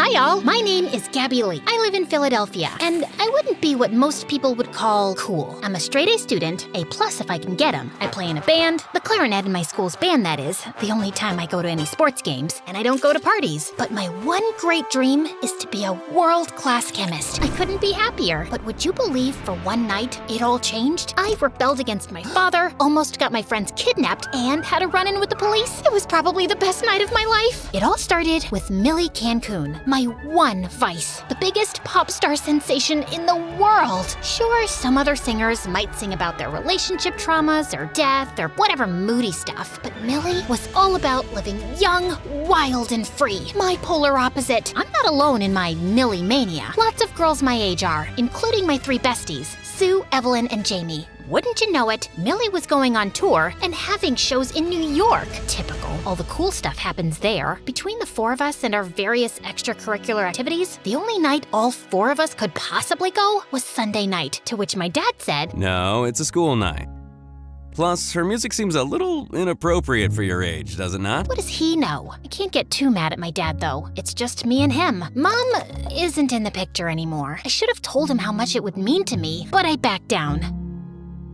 Hi, y'all. My name is Gabby Lee. I live in Philadelphia, and I wouldn't be what most people would call cool. I'm a straight-A student, A+ if I can get them. I play in a band, the clarinet in my school's band, that is, the only time I go to any sports games, and I don't go to parties. But my one great dream is to be a world-class chemist. I couldn't be happier. But would you believe for one night, it all changed? I rebelled against my father, almost got my friends kidnapped, and had a run-in with the police. It was probably the best night of my life. It all started with Millie Cancun, my one vice, the biggest pop star sensation in the world. Sure, some other singers might sing about their relationship traumas or death or whatever moody stuff, but Millie was all about living young, wild, and free. My polar opposite. I'm not alone in my Millie mania. Lots of girls my age are, including my three besties, Sue, Evelyn, and Jamie. Wouldn't you know it, Millie was going on tour and having shows in New York. Typical. All the cool stuff happens there. Between the four of us and our various extracurricular activities, the only night all four of us could possibly go was Sunday night, to which my dad said, "No, it's a school night. Plus, her music seems a little inappropriate for your age, does it not?" What does he know? I can't get too mad at my dad, though. It's just me and him. Mom isn't in the picture anymore. I should have told him how much it would mean to me, but I backed down.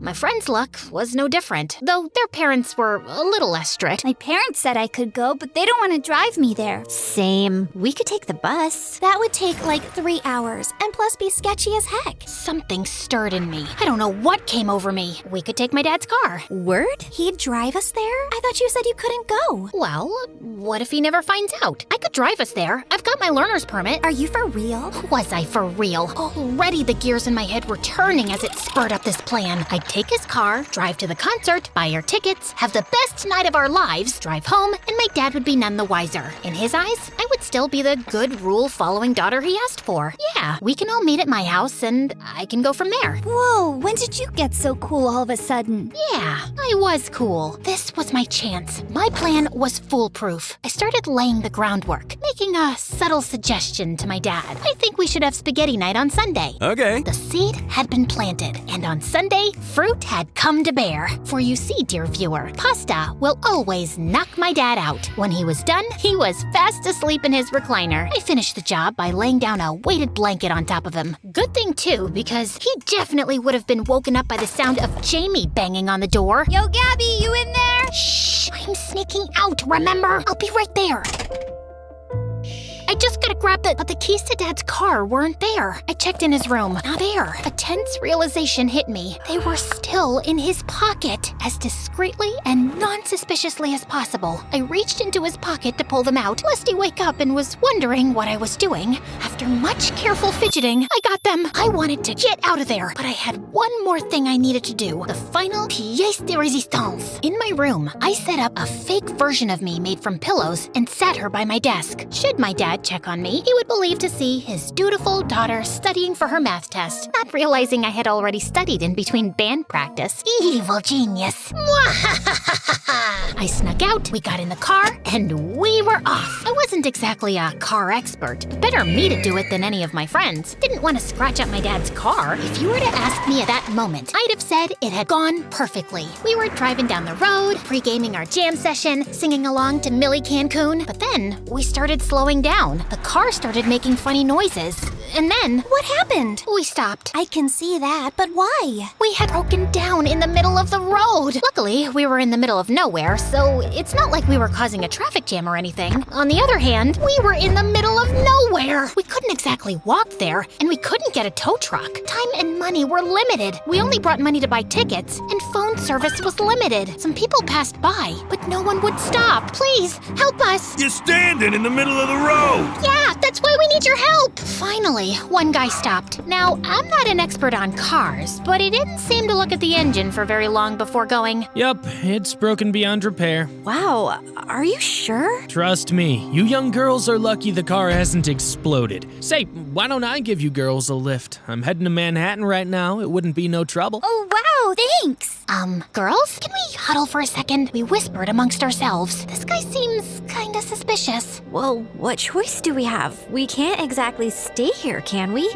My friend's luck was no different, though their parents were a little less strict. My parents said I could go, but they don't want to drive me there. Same. We could take the bus. That would take like 3 hours, and plus be sketchy as heck. Something stirred in me. I don't know what came over me. We could take my dad's car. Word? He'd drive us there? I thought you said you couldn't go. Well, what if he never finds out? I could drive us there. I've got my learner's permit. Are you for real? Was I for real? Already the gears in my head were turning as it spurred up this plan. I'd take his car, drive to the concert, buy our tickets, have the best night of our lives, drive home, and my dad would be none the wiser. In his eyes, I would still be the good rule-following daughter he asked for. Yeah, we can all meet at my house and I can go from there. Whoa, when did you get so cool all of a sudden? Yeah, I was cool. This was my chance. My plan was foolproof. I started laying the groundwork, making a subtle suggestion to my dad. I think we should have spaghetti night on Sunday. Okay. The seed had been planted, and on Sunday, fruit had come to bear. For you see, dear viewer, pasta will always knock my dad out. When he was done, he was fast asleep in his recliner. I finished the job by laying down a weighted blanket on top of him. Good thing, too, because he definitely would have been woken up by the sound of Jamie banging on the door. Yo, Gabby, you in there? Shh! I'm sneaking out, remember? I'll be right there. I just gotta grab but the keys to Dad's car weren't there. I checked in his room, not there. A tense realization hit me. They were still in his pocket. As discreetly and non-suspiciously as possible, I reached into his pocket to pull them out, lest he wake up and was wondering what I was doing. After much careful fidgeting, I got them. I wanted to get out of there, but I had one more thing I needed to do. The final pièce de résistance. In my room, I set up a fake version of me made from pillows and sat her by my desk. Should my dad check on me, he would believe to see his dutiful daughter studying for her math test, not realizing I had already studied in between band practice. Evil genius. I snuck out, we got in the car, and we were off. I wasn't exactly a car expert. Better me to do it than any of my friends. Didn't want to scratch up my dad's car. If you were to ask me at that moment, I'd have said it had gone perfectly. We were driving down the road, pre-gaming our jam session, singing along to Millie Cancun, but then we started slowing down. The car started making funny noises. And then, What happened? we stopped. I can see that, but why? We had broken down in the middle of the road. Luckily, we were in the middle of nowhere, so it's not like we were causing a traffic jam or anything. On the other hand, we were in the middle of nowhere. We couldn't exactly walk there, and we couldn't get a tow truck. Time and money were limited. We only brought money to buy tickets, and phone service was limited. Some people passed by, but no one would stop. Please, help us. You're standing in the middle of the road. Yeah, that's why we need your help. Finally, one guy stopped. Now, I'm not an expert on cars, but he didn't seem to look at the engine for very long before going, Yup, it's broken beyond repair. Wow, are you sure? Trust me, you young girls are lucky the car hasn't exploded. Say, why don't I give you girls a lift? I'm heading to Manhattan right now. It wouldn't be no trouble. Oh, wow, thanks. Girls, can we huddle for a second? We whispered amongst ourselves. This guy seems kinda suspicious. Well, what choice do we have? We can't exactly stay here, can we?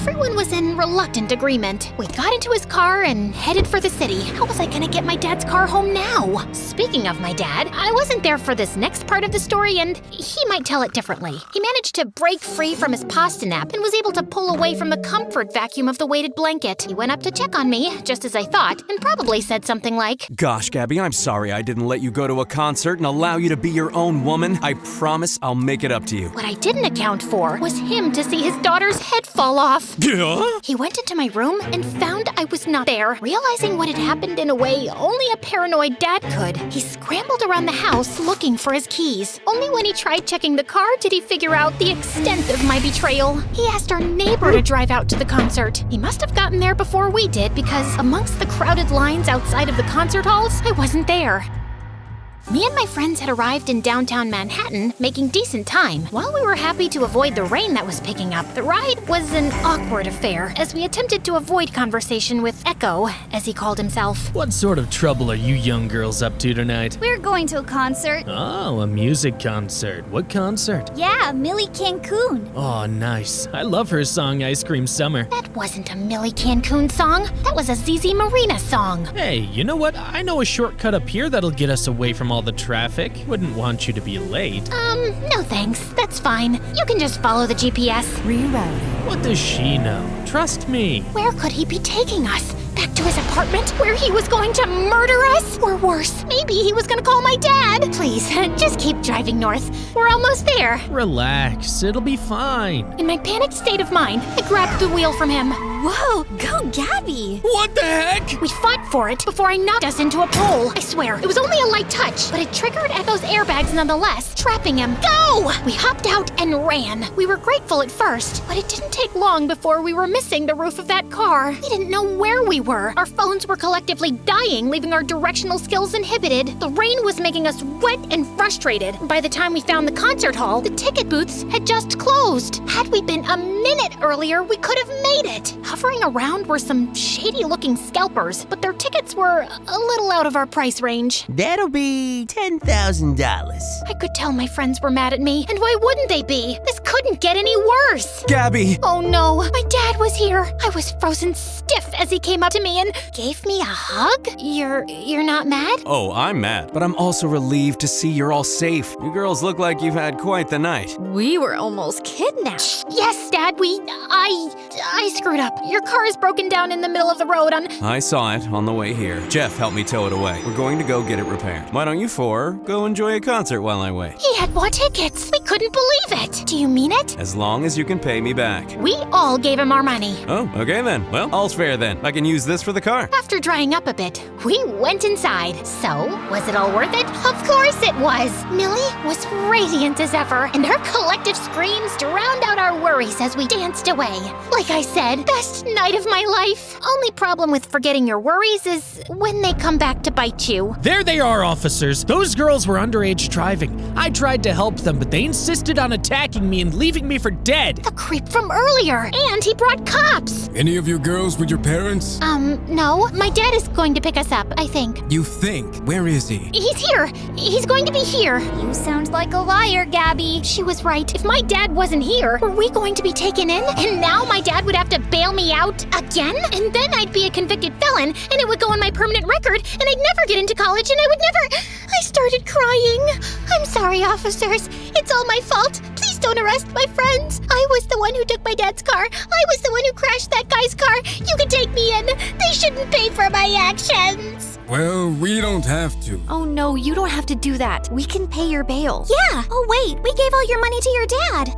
everyone was in reluctant agreement. We got into his car and headed for the city. How was I gonna get my dad's car home now? Speaking of my dad, I wasn't there for this next part of the story, and he might tell it differently. He managed to break free from his pasta nap and was able to pull away from the comfort vacuum of the weighted blanket. He went up to check on me, just as I thought, and probably said something like, Gosh, Gabby, I'm sorry I didn't let you go to a concert and allow you to be your own woman. I promise I'll make it up to you. what I didn't account for was him to see his daughter's head fall off. Yeah? He went into my room and found I was not there. Realizing what had happened in a way only a paranoid dad could, he scrambled around the house looking for his keys. Only when he tried checking the car did he figure out the extent of my betrayal. He asked our neighbor to drive out to the concert. He must have gotten there before we did because amongst the crowded lines outside of the concert halls, I wasn't there. Me and my friends had arrived in downtown Manhattan, making decent time. While we were happy to avoid the rain that was picking up, the ride was an awkward affair, as we attempted to avoid conversation with Echo, as he called himself. What sort of trouble are you young girls up to tonight? We're going to a concert. Oh, a music concert. What concert? Yeah, Millie Cancun. Oh, nice. I love her song Ice Cream Summer. That wasn't a Millie Cancun song. That was a ZZ Marina song. Hey, you know what? I know a shortcut up here that'll get us away from all the traffic. Wouldn't want you to be late. No thanks. That's fine. You can just follow the GPS. Rerouting. What does she know? Trust me. Where could he be taking us? Back to his apartment where he was going to murder us? Or worse, maybe he was gonna call my dad. Please, just keep driving north. We're almost there. Relax. It'll be fine. In my panicked state of mind, I grabbed the wheel from him. Whoa, go Gabby! What the heck? We fought for it before I knocked us into a pole. I swear, it was only a light touch, but it triggered Echo's airbags nonetheless, trapping him. Go! We hopped out and ran. We were grateful at first, but it didn't take long before we were missing the roof of that car. We didn't know where we were. Our phones were collectively dying, leaving our directional skills inhibited. The rain was making us wet and frustrated. By the time we found the concert hall, the ticket booths had just closed. Had we been a minute earlier, we could have made it. Hovering around were some shady-looking scalpers, but their tickets were a little out of our price range. That'll be $10,000. I could tell my friends were mad at me, and why wouldn't they be? This couldn't get any worse. Gabby! Oh no, my dad was here. I was frozen stiff as he came up to me and gave me a hug. You're not mad? Oh, I'm mad, but I'm also relieved to see you're all safe. You girls look like you've had quite the night. We were almost kidnapped. Yes, Dad, I screwed up. Your car is broken down in the middle of the road on... I saw it on the way here. Jeff helped me tow it away. We're going to go get it repaired. Why don't you four go enjoy a concert while I wait? He had bought tickets. We couldn't believe it. Do you mean it? As long as you can pay me back. We all gave him our money. Oh, okay then. Well, all's fair then. I can use this for the car. After drying up a bit, we went inside. So, was it all worth it? Of course it was. Millie was radiant as ever, and her collective screams drowned out our worries as we danced away. Like I said, best night of my life. Only problem with forgetting your worries is when they come back to bite you. There they are, officers. Those girls were underage driving. I tried to help them, but they insisted on attacking me and leaving me for dead. The creep from earlier, and he brought cops. Any of you girls with your parents? No. My dad is going to pick us up, I think. You think? Where is he? He's here. He's going to be here. You sound like a liar, Gabby. She was right. If my dad wasn't here, were we going to be taken in? And now my dad would have to bail me out again? And then I'd be a convicted felon, and it would go on my permanent record, and I'd never get into college, and I would never... I started crying. I'm sorry, officers. It's all my fault. Please don't arrest my friends. I was the one who took my dad's car. I was the one who crashed that guy's car. You can take me in. They shouldn't pay for my actions. Well, we don't have to. Oh no, you don't have to do that. We can pay your bail. Yeah. Oh, wait. We gave all your money to your dad.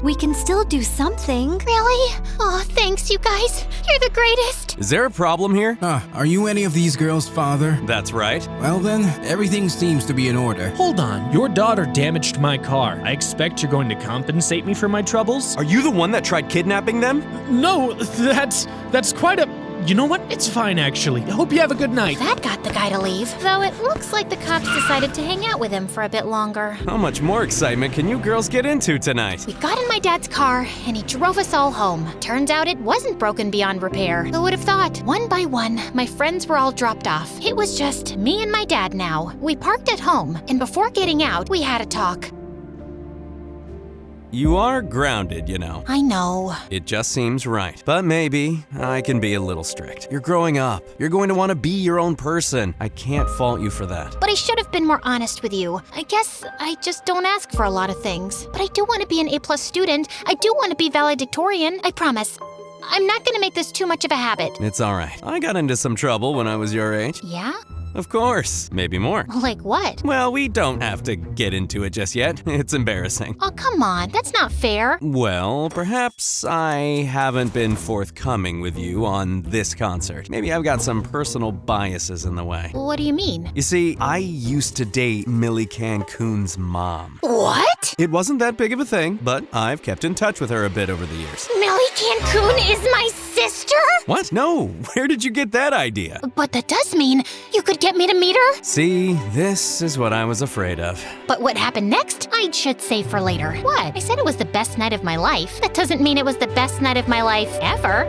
We can still do something. Really? Oh, thanks, you guys. You're the greatest. Is there a problem here? Are you any of these girls' father? That's right. Well then, everything seems to be in order. Hold on, your daughter damaged my car. I expect you're going to compensate me for my troubles? Are you the one that tried kidnapping them? No, that's quite a... You know what? It's fine, actually. I hope you have a good night. That got the guy to leave. Though it looks like the cops decided to hang out with him for a bit longer. How much more excitement can you girls get into tonight? We got in my dad's car, and he drove us all home. Turns out it wasn't broken beyond repair. Who would have thought? One by one, my friends were all dropped off. It was just me and my dad now. We parked at home, and before getting out, we had a talk. You are grounded, you know. I know. It just seems right. But maybe I can be a little strict. You're growing up. You're going to want to be your own person. I can't fault you for that. But I should have been more honest with you. I guess I just don't ask for a lot of things. But I do want to be an A+ student. I do want to be valedictorian. I promise. I'm not gonna make this too much of a habit. It's all right. I got into some trouble when I was your age. Yeah? Of course. Maybe more. Like what? Well, we don't have to get into it just yet. It's embarrassing. Oh, come on. That's not fair. Well, perhaps I haven't been forthcoming with you on this concert. Maybe I've got some personal biases in the way. What do you mean? You see, I used to date Millie Cancun's mom. What? It wasn't that big of a thing, but I've kept in touch with her a bit over the years. Millie Cancun is my sister? What? No, where did you get that idea? But that does mean you could get me to meet her? See, this is what I was afraid of. But what happened next, I should save for later. What? I said it was the best night of my life. That doesn't mean it was the best night of my life ever.